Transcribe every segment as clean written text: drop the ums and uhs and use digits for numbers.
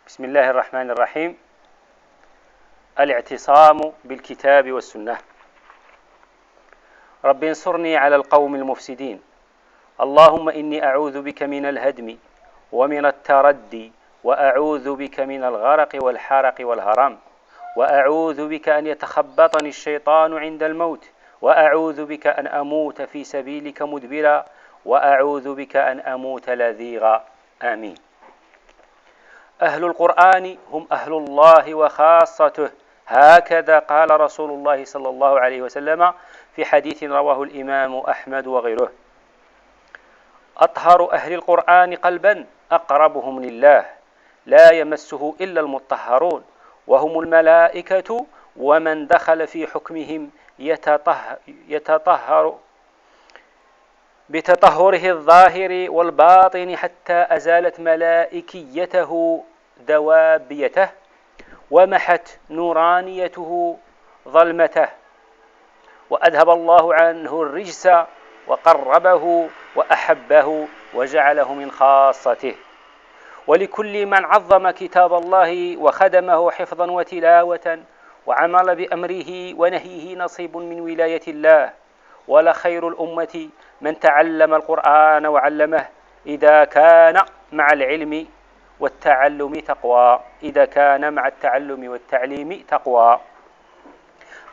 بسم الله الرحمن الرحيم. الاعتصام بالكتاب والسنة. رب انصرني على القوم المفسدين. اللهم إني أعوذ بك من الهدم ومن التردي، وأعوذ بك من الغرق والحرق والهرم، وأعوذ بك أن يتخبطني الشيطان عند الموت، وأعوذ بك أن أموت في سبيلك مدبرا، وأعوذ بك أن أموت لذيغا. آمين. أهل القرآن هم أهل الله وخاصته، هكذا قال رسول الله صلى الله عليه وسلم في حديث رواه الإمام أحمد وغيره: أطهر أهل القرآن قلبا أقربهم لله، لا يمسه إلا المطهرون، وهم الملائكة، ومن دخل في حكمهم يتطهر بتطهره الظاهر والباطن، حتى أزالت ملائكيته دوابيته، ومحت نورانيته ظلمته، وأذهب الله عنه الرجس، وقربه وأحبه، وجعله من خاصته. ولكل من عظم كتاب الله وخدمه حفظا وتلاوة وعمل بأمره ونهيه نصيب من ولاية الله. ولخير الأمة من تعلم القرآن وعلمه، إذا كان مع العلم والتعلم تقوى. إذا كان مع التعلم والتعليم تقوى.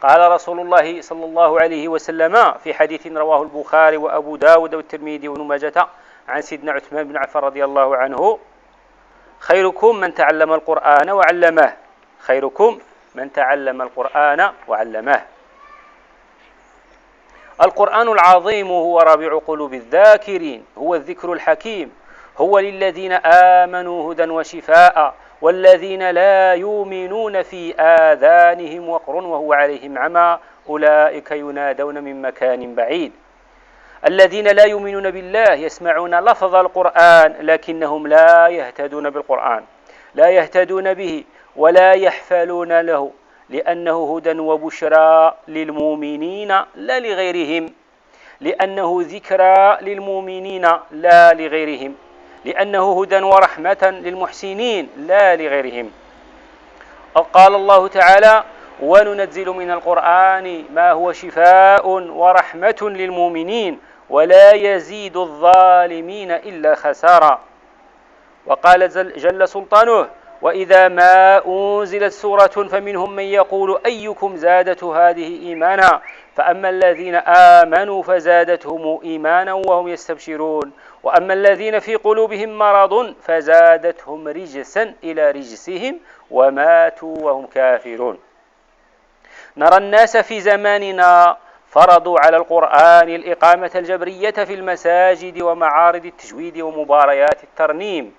قال رسول الله صلى الله عليه وسلم في حديث رواه البخاري وأبو داود والترمذي وابن ماجه عن سيدنا عثمان بن عفان رضي الله عنه: خيركم من تعلم القرآن وعلمه. خيركم من تعلم القرآن وعلمه. القرآن العظيم هو ربيع قلوب الذاكرين، هو الذكر الحكيم، هو للذين آمنوا هدى وشفاء، والذين لا يؤمنون في آذانهم وقر وهو عليهم عمى، أولئك ينادون من مكان بعيد. الذين لا يؤمنون بالله يسمعون لفظ القرآن لكنهم لا يهتدون بالقرآن، لا يهتدون به ولا يحفلون له، لأنه هدى وبشرى للمؤمنين لا لغيرهم، لأنه ذكرى للمؤمنين لا لغيرهم، لأنه هدى ورحمة للمحسنين لا لغيرهم. قال الله تعالى: وننزل من القرآن ما هو شفاء ورحمة للمؤمنين ولا يزيد الظالمين إلا خسارا. وقال جل سلطانه: وإذا ما أنزلت سورة فمنهم من يقول أيكم زادته هذه إيمانا، فأما الذين آمنوا فزادتهم إيمانا وهم يستبشرون، وأما الذين في قلوبهم مرض فزادتهم رجسا إلى رجسهم وماتوا وهم كافرون. نرى الناس في زماننا فرضوا على القرآن الإقامة الجبرية في المساجد ومعارض التجويد ومباريات الترنيم،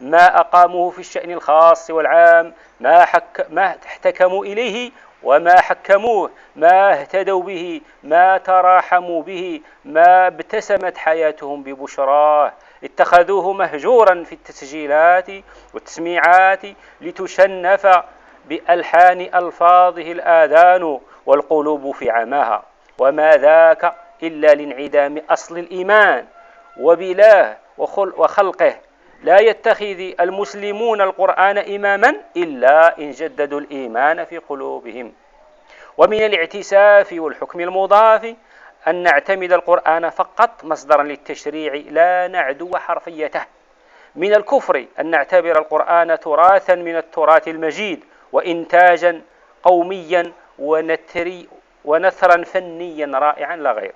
ما أقاموه في الشأن الخاص والعام، ما احتكموا إليه وما حكموه، ما اهتدوا به، ما تراحموا به، ما ابتسمت حياتهم ببشراه. اتخذوه مهجورا في التسجيلات والتسميعات لتشنف بألحان ألفاظه الآذان والقلوب في عماها، وما ذاك إلا لانعدام أصل الإيمان وبلاه وخلقه. لا يتخذ المسلمون القرآن إماما إلا إن جددوا الإيمان في قلوبهم. ومن الاعتساف والحكم المضاف أن نعتمد القرآن فقط مصدرا للتشريع لا نعدو حرفيته. من الكفر أن نعتبر القرآن تراثا من التراث المجيد وإنتاجا قوميا ونثرا فنيا رائعا لا غير.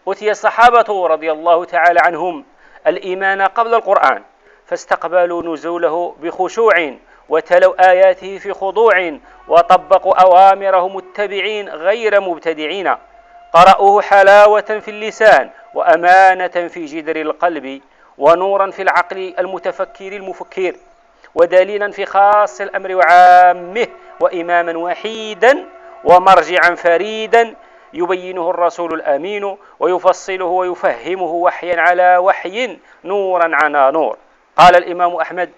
أتي الصحابة رضي الله تعالى عنهم الإيمان قبل القرآن، فاستقبلوا نزوله بخشوع، وتلوا آياته في خضوع، وطبقوا أوامره متبعين غير مبتدعين، قرأوه حلاوة في اللسان وأمانة في جدر القلب، ونورا في العقل المتفكر المفكر، ودليلا في خاص الأمر وعامه، وإماما وحيدا ومرجعا فريدا يبينه الرسول الأمين، ويفصله ويفهمه وحيا على وحي، نورا على نور. قال الإمام أحمد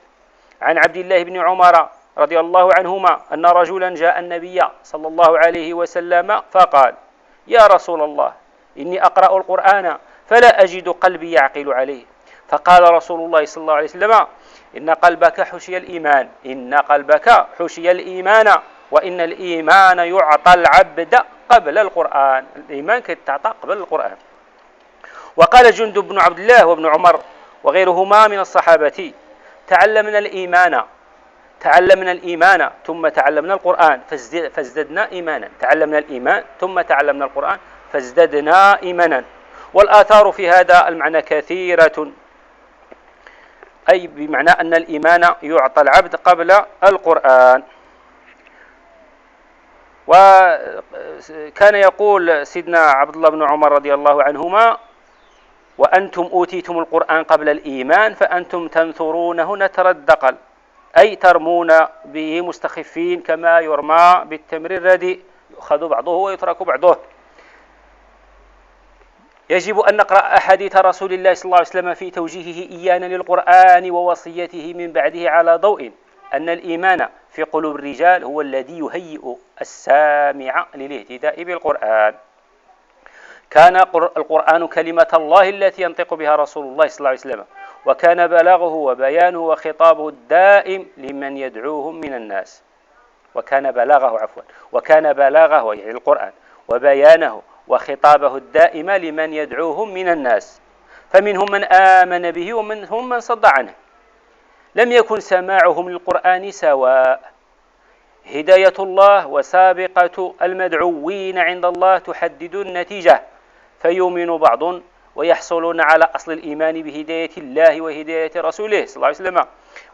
عن عبد الله بن عمر رضي الله عنهما أن رجلا جاء النبي صلى الله عليه وسلم فقال: يا رسول الله، إني أقرأ القرآن فلا أجد قلبي يعقل عليه، فقال رسول الله صلى الله عليه وسلم: إن قلبك حشي الإيمان، إن قلبك حشي الإيمان، وإن الإيمان يعطى العبد قبل القرآن. الإيمان كيتعطى قبل القرآن. وقال جندب بن عبد الله وابن عمر وغيرهما من الصحابة: تعلمنا الإيمان ثم تعلمنا القرآن فازددنا إيمانا. تعلمنا الإيمان ثم تعلمنا القرآن فازددنا إيمانا. والآثار في هذا المعنى كثيرة، أي بمعنى أن الإيمان يعطى العبد قبل القرآن. وكان يقول سيدنا عبد الله بن عمر رضي الله عنهما: وأنتم أوتيتم القرآن قبل الإيمان فأنتم تنثرونه نتر الدقل، أي ترمون به مستخفين كما يرمى بالتمر الرديء، يؤخذ بعضه ويترك بعضه. يجب أن نقرأ أحاديث رسول الله صلى الله عليه وسلم في توجيهه إيانا للقرآن ووصيته من بعده على ضوء أن الإيمان في قلوب الرجال هو الذي يهيئ السامع للاهتداء بالقرآن. كان القرآن كلمة الله التي ينطق بها رسول الله صلى الله عليه وسلم، وكان بلاغه وبيانه وخطابه الدائم لمن يدعوهم من الناس. وكان بلاغه يعني القرآن وبيانه وخطابه الدائم لمن يدعوهم من الناس، فمنهم من آمن به ومنهم من صد عنه. لم يكن سماعهم للقرآن سواء. هداية الله وسابقة المدعوين عند الله تحدد النتيجة، فيؤمن بعض ويحصلون على أصل الإيمان بهداية الله وهداية رسوله صلى الله عليه وسلم،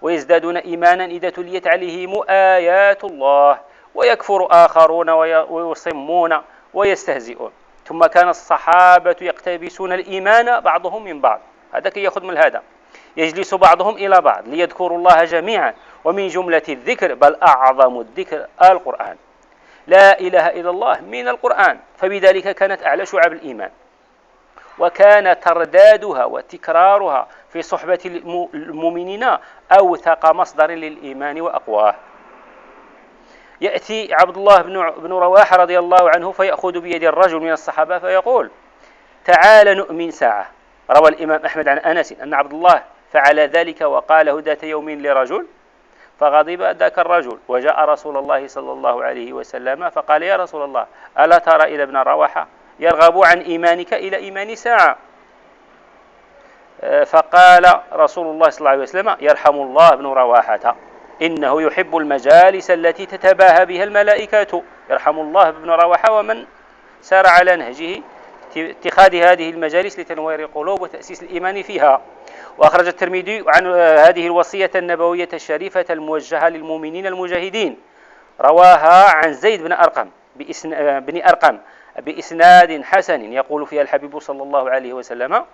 ويزدادون إيمانا إذا تليت عليهم آيات الله، ويكفر آخرون ويصمون ويستهزئون. ثم كان الصحابة يقتبسون الإيمان بعضهم من بعض، هذا كي يأخذ من هذا. يجلس بعضهم إلى بعض ليذكروا الله جميعا، ومن جملة الذكر بل أعظم الذكر القرآن. لا إله إلا الله من القرآن، فبذلك كانت أعلى شعب الإيمان، وكان تردادها وتكرارها في صحبة المؤمنين أوثق مصدر للإيمان وأقواه. يأتي عبد الله بن رواحة رضي الله عنه فيأخذ بيد الرجل من الصحابة فيقول: تعال نؤمن ساعة. روى الإمام أحمد عن أنس أن عبد الله فعل ذلك وقاله ذات يوم لرجل، فغضب ذاك الرجل وجاء رسول الله صلى الله عليه وسلم فقال: يا رسول الله، ألا ترى إلى ابن رواحة يرغب عن إيمانك إلى إيمان ساعة؟ فقال رسول الله صلى الله عليه وسلم: يرحم الله ابن رواحة، إنه يحب المجالس التي تتباهى بها الملائكة. يرحم الله ابن رواحة ومن سار على نهجه اتخاذ هذه المجالس لتنوير القلوب وتأسيس الإيمان فيها. وأخرج الترمذي عن هذه الوصية النبوية الشريفة الموجهة للمؤمنين المجاهدين، رواها عن زيد بن أرقم بإسناد حسن، يقول فيها الحبيب صلى الله عليه وسلم: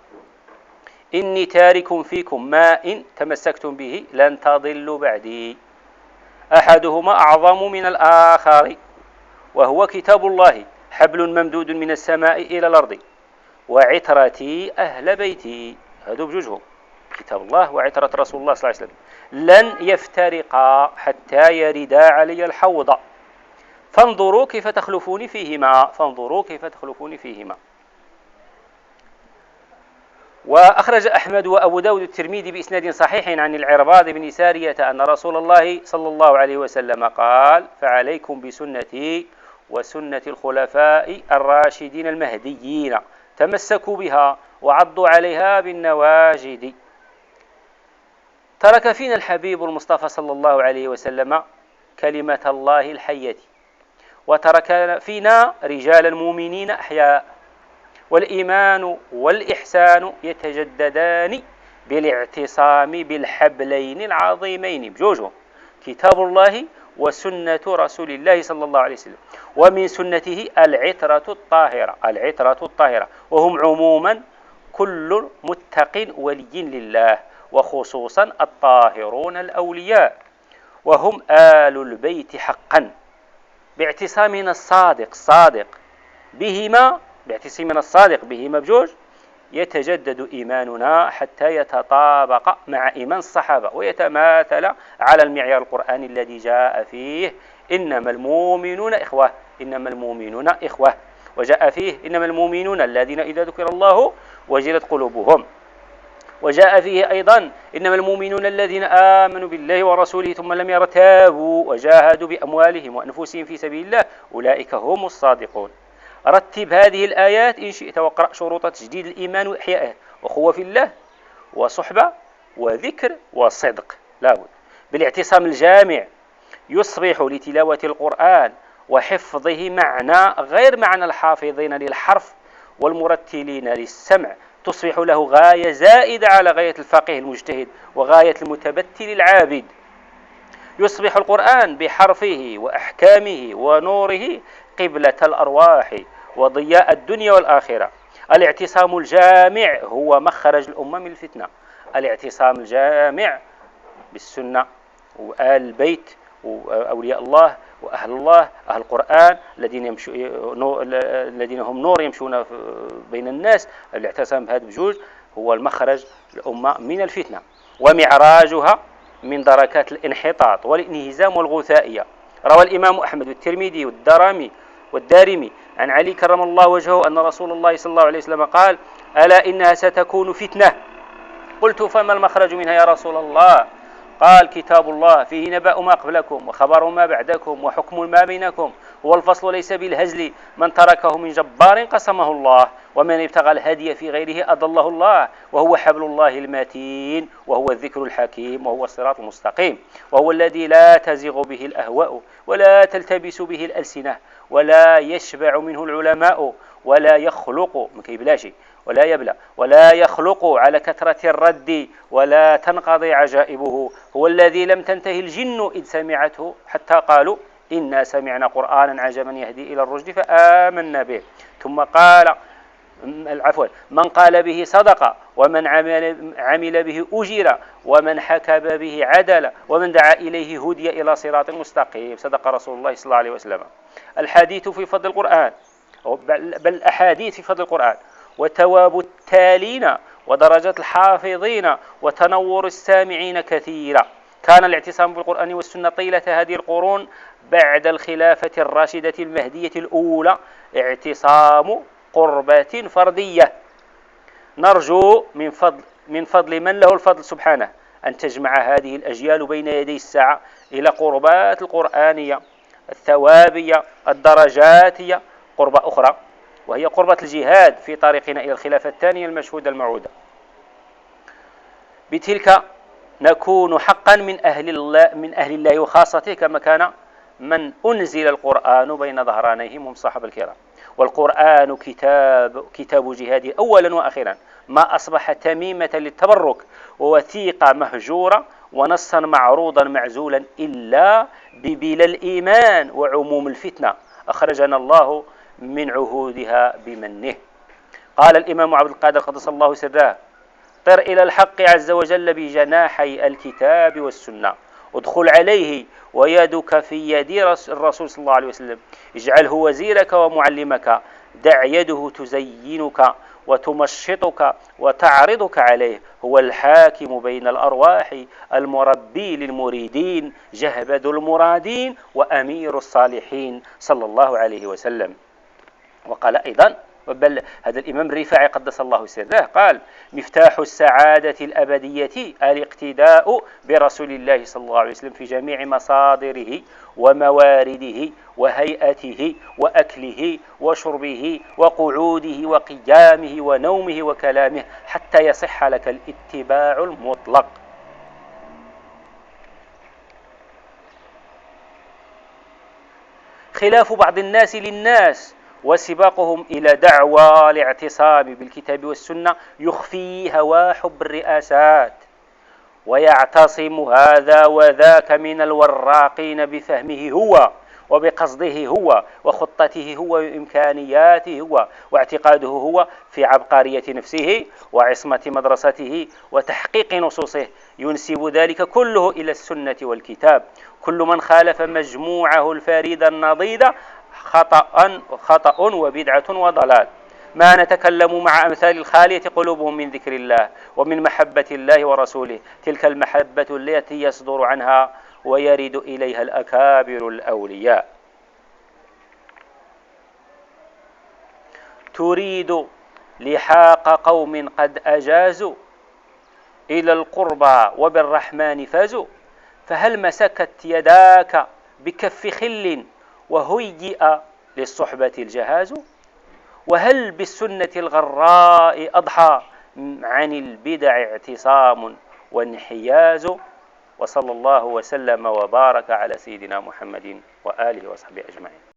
إني تارك فيكم ما إن تمسكتم به لن تضلوا بعدي، أحدهما أعظم من الآخر، وهو كتاب الله، حبل ممدود من السماء إلى الأرض، وعترتي أهل بيتي. هذا بجوجهم، كتاب الله وعترة رسول الله صلى الله عليه وسلم، لن يفترقا حتى يردا علي الحوض، فانظروا كيف تخلفوني فيهما. وأخرج أحمد وأبو داود الترمذي بإسناد صحيح عن العرباض بن سارية أن رسول الله صلى الله عليه وسلم قال: فعليكم بسنتي وسنة الخلفاء الراشدين المهديين، تمسكوا بها وعضوا عليها بالنواجذ. ترك فينا الحبيب المصطفى صلى الله عليه وسلم كلمة الله الحية، وترك فينا رجال المؤمنين أحياء، والإيمان والإحسان يتجددان بالاعتصام بالحبلين العظيمين بجوجهم، كتاب الله وسنة رسول الله صلى الله عليه وسلم، ومن سنته العترة الطاهرة، وهم عموما كل متق ولي لله، وخصوصا الطاهرون الأولياء، وهم آل البيت حقا، باعتصامنا الصادق بهما بجوج يتجدد إيماننا حتى يتطابق مع إيمان الصحابة ويتماثل على المعيار القرآني الذي جاء فيه: إنما المؤمنون إخوة، وجاء فيه: إنما المؤمنون الذين إذا ذكر الله وجلت قلوبهم. وجاء فيه أيضا إنما المؤمنون الذين آمنوا بالله ورسوله ثم لم يرتابوا وجاهدوا بأموالهم وأنفسهم في سبيل الله أولئك هم الصادقون. رتب هذه الآيات إن شئت واقرأ شروط تجديد الإيمان وإحيائه: أخوة في الله، وصحبة، وذكر، وصدق. لابد بالاعتصام الجامع يصبح لتلاوة القرآن وحفظه معنى غير معنى الحافظين للحرف والمرتلين للسمع، تصبح له غاية زائدة على غاية الفقيه المجتهد وغاية المتبتل العابد. يصبح القرآن بحرفه وأحكامه ونوره قبلة الأرواح وضياء الدنيا والآخرة. الاعتصام الجامع هو مخرج الأمة من الفتنة. الاعتصام الجامع بالسنة وآل البيت وأولياء الله وأهل الله، أهل القرآن الذين هم نور يمشون بين الناس. الاعتصام بهذا بجوج هو المخرج الأمة من الفتنة ومعراجها من دركات الانحطاط والانهزام والغثائية. روى الإمام أحمد والترمذي والدارمي عن علي كرم الله وجهه أن رسول الله صلى الله عليه وسلم قال: ألا إنها ستكون فتنة. قلت: فما المخرج منها يا رسول الله؟ قال: كتاب الله فيه نبأ ما قبلكم وخبر ما بعدكم وحكم ما بينكم، والفصل ليس بالهزل، من تركه من جبار قسمه الله، ومن ابتغى الهدي في غيره أضله الله، وهو حبل الله المتين، وهو الذكر الحكيم، وهو الصراط المستقيم، وهو الذي لا تزغ به الأهواء ولا تلتبس به الألسنة ولا يشبع منه العلماء ولا يخلق ولا يبلى ولا يخلق على كثرة الرد ولا تنقضي عجائبه. هو الذي لم تنتهي الجن إذ سمعته حتى قالوا إنا سمعنا قرآنا عجبا يهدي إلى الرشد فآمنا به. ثم قال من قال به صدق، ومن عمل به أجر، ومن حكم به عدل، ومن دعا إليه هدي إلى صراط مستقيم. صدق رسول الله صلى الله عليه وسلم. الحديث في فضل القرآن، بل الأحاديث في فضل القرآن وتواب التالين ودرجات الحافظين وتنور السامعين كثيرة. كان الاعتصام بالقرآن والسنة طيلة هذه القرون بعد الخلافة الراشدة المهدية الأولى اعتصام قربة فردية. نرجو من فضل من له الفضل سبحانه أن تجمع هذه الأجيال بين يدي الساعة إلى قربات القرآنية الثوابية الدرجاتية قربة أخرى، وهي قربة الجهاد في طريقنا إلى الخلافة الثانية المشهودة الموعودة. بتلك نكون حقا من أهل الله وخاصته، كما كان من أنزل القرآن بين ظهرانيهم هم صاحب الكرام. والقرآن كتاب جهاد أولا وأخيرا، ما أصبح تميمة للتبرك ووثيقة مهجورة ونصا معروضا معزولا إلا ببلا الإيمان وعموم الفتنة أخرجنا الله من عهودها بمنه. قال الإمام عبد القادر قدس الله سره: طر إلى الحق عز وجل بجناحي الكتاب والسنة، ادخل عليه ويدك في يد الرسول صلى الله عليه وسلم، اجعله وزيرك ومعلمك، دع يده تزينك وتمشطك وتعرضك عليه، هو الحاكم بين الأرواح المربي للمريدين جهبذ المرادين وأمير الصالحين صلى الله عليه وسلم. وقال أيضا، بل هذا الإمام الرفاعي قدس الله سره قال: مفتاح السعادة الأبدية الاقتداء برسول الله صلى الله عليه وسلم في جميع مصادره وموارده وهيئته وأكله وشربه وقعوده وقيامه ونومه وكلامه حتى يصح لك الاتباع المطلق. خلاف بعض الناس للناس وسباقهم إلى دعوى الاعتصام بالكتاب والسنة يخفي هوى حب الرئاسات، ويعتصم هذا وذاك من الوراقين بفهمه هو وبقصده هو وخطته هو وإمكانياته هو واعتقاده هو في عبقرية نفسه وعصمة مدرسته وتحقيق نصوصه، ينسب ذلك كله إلى السنة والكتاب. كل من خالف مجموعه الفريد النضيد خطأ وبدعة وضلال. ما نتكلم مع أمثال الخالية قلوبهم من ذكر الله ومن محبة الله ورسوله، تلك المحبة التي يصدر عنها ويرد إليها الأكابر الأولياء. تريد لحاق قوم قد أجازوا إلى القربى وبالرحمن فازوا، فهل مسكت يداك بكف خل وهيئ للصحبة الجهاز؟ وهل بالسنة الغراء أضحى عن البدع اعتصام وانحياز؟ وصلى الله وسلم وبارك على سيدنا محمد وآله وصحبه أجمعين.